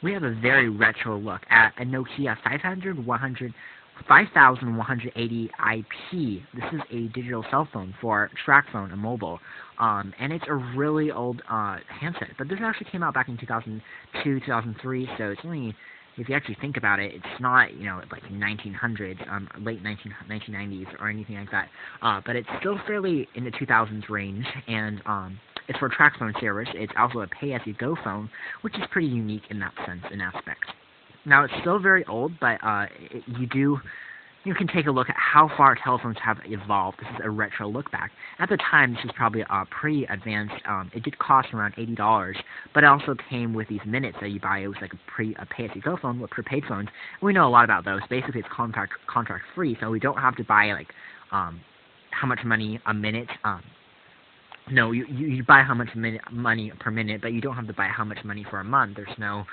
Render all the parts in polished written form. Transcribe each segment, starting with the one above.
We have a very retro look at a Nokia 5180 IP. This is a digital cell phone for track phone and mobile. And it's a really old handset. But this actually came out back in 2002, 2003, so it's only, if you actually think about it, it's not, like 1900s, late 1990s or anything like that. But it's still fairly in the 2000s range, and it's for track phone service. It's also a pay-as-you-go phone, which is pretty unique in that sense and aspect. Now, it's still very old, but you can take a look at how far telephones have evolved. This is a retro look back. At the time, this was probably pretty advanced. It did cost around $80, but it also came with these minutes that you buy. It was like a pay-as-you-go phone with prepaid phones. And we know a lot about those. Basically, it's contract-free, so we don't have to buy like how much money a minute. No, you buy how much money per minute, but you don't have to buy how much money for a month. There's no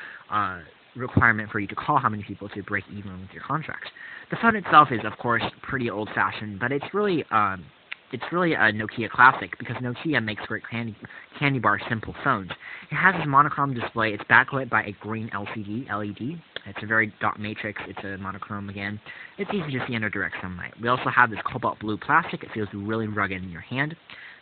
requirement for you to call how many people to break even with your contract. The phone itself is, of course, pretty old-fashioned, but it's really a Nokia classic because Nokia makes great candy bar simple phones. It has this monochrome display. It's backlit by a green LED. It's a very dot matrix. It's a monochrome again. It's easy to see under direct sunlight. We also have this cobalt blue plastic. It feels really rugged in your hand.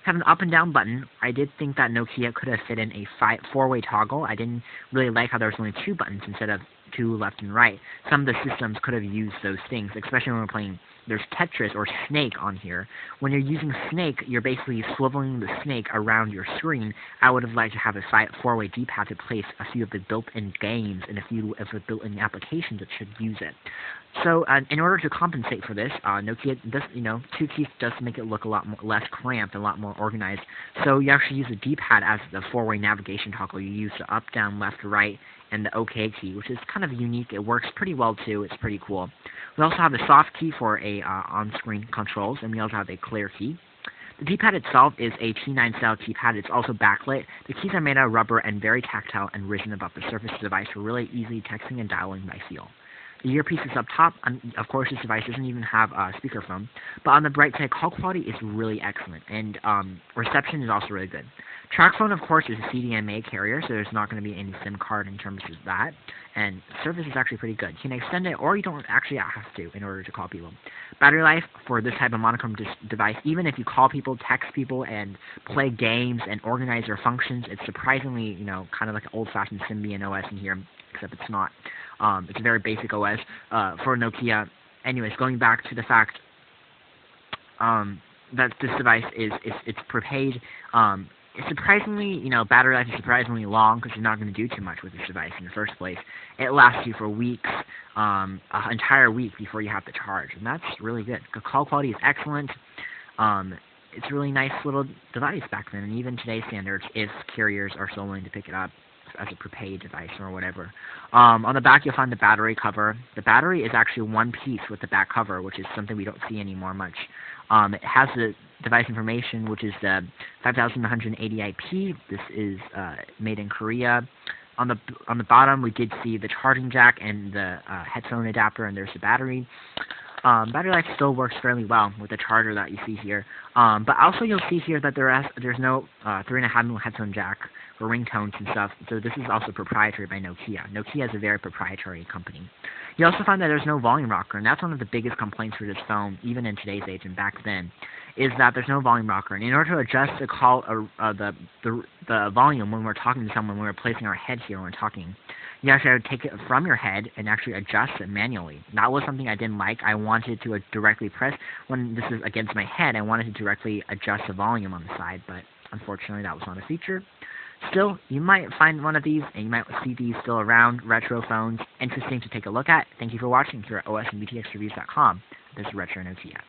Have an up and down button. I did think that Nokia could have fit in a four-way toggle. I didn't really like how there was only two buttons instead of two left and right. Some of the systems could have used those things, especially when we're playing. There's Tetris or Snake on here. When you're using Snake, you're basically swiveling the snake around your screen. I would have liked to have a four-way D-pad to place a few of the built-in games and a few of the built-in applications that should use it. So, in order to compensate for this, Nokia does, two keys does make it look a lot less cramped, a lot more organized. So you actually use the D-pad as the four-way navigation toggle. You use the up, down, left, right, and the OK key, which is kind of unique. It works pretty well too. It's pretty cool. We also have the soft key for on-screen controls, and we also have a clear key. The D-pad itself is a T9 style keypad. It's also backlit. The keys are made out of rubber and very tactile and risen above the surface of the device for really easy texting and dialing by feel. The earpiece is up top. Of course, this device doesn't even have a speakerphone. But on the bright side, call quality is really excellent, and reception is also really good. TracFone, of course, is a CDMA carrier, so there's not going to be any SIM card in terms of that. And service is actually pretty good. You can extend it, or you don't actually have to in order to call people. Battery life for this type of monochrome device, even if you call people, text people, and play games and organize their functions, it's surprisingly, kind of like an old-fashioned Symbian OS in here, except it's not. It's a very basic OS for Nokia. Anyways, going back to the fact that this device it's prepaid. It's surprisingly, battery life is surprisingly long because you're not going to do too much with this device in the first place. It lasts you for weeks, an entire week before you have to charge, and that's really good. The call quality is excellent. It's a really nice little device back then, and even today's standards, if carriers are still willing to pick it up as a prepaid device or whatever. On the back, you'll find the battery cover. The battery is actually one piece with the back cover, which is something we don't see anymore much. It has the device information, which is the 5180 IP. This is made in Korea. On the bottom, we did see the charging jack and the headphone adapter, and there's the battery. Battery life still works fairly well with the charger that you see here. But also you'll see here that there's no 3.5mm headphone jack for ringtones and stuff. So this is also proprietary by Nokia. Nokia is a very proprietary company. You also find that there's no volume rocker, and that's one of the biggest complaints for this phone, even in today's age and back then, is that there's no volume rocker. And in order to adjust the volume when we're talking to someone, when we're placing our head here when we're talking, you actually have to take it from your head and actually adjust it manually. That was something I didn't like. I wanted to directly press, when this is against my head, I wanted to directly adjust the volume on the side, but unfortunately that was not a feature. Still, you might find one of these, and you might see these still around, retro phones, interesting to take a look at. Thank you for watching here at osandbtxreviews.com. This is Retro Nokia.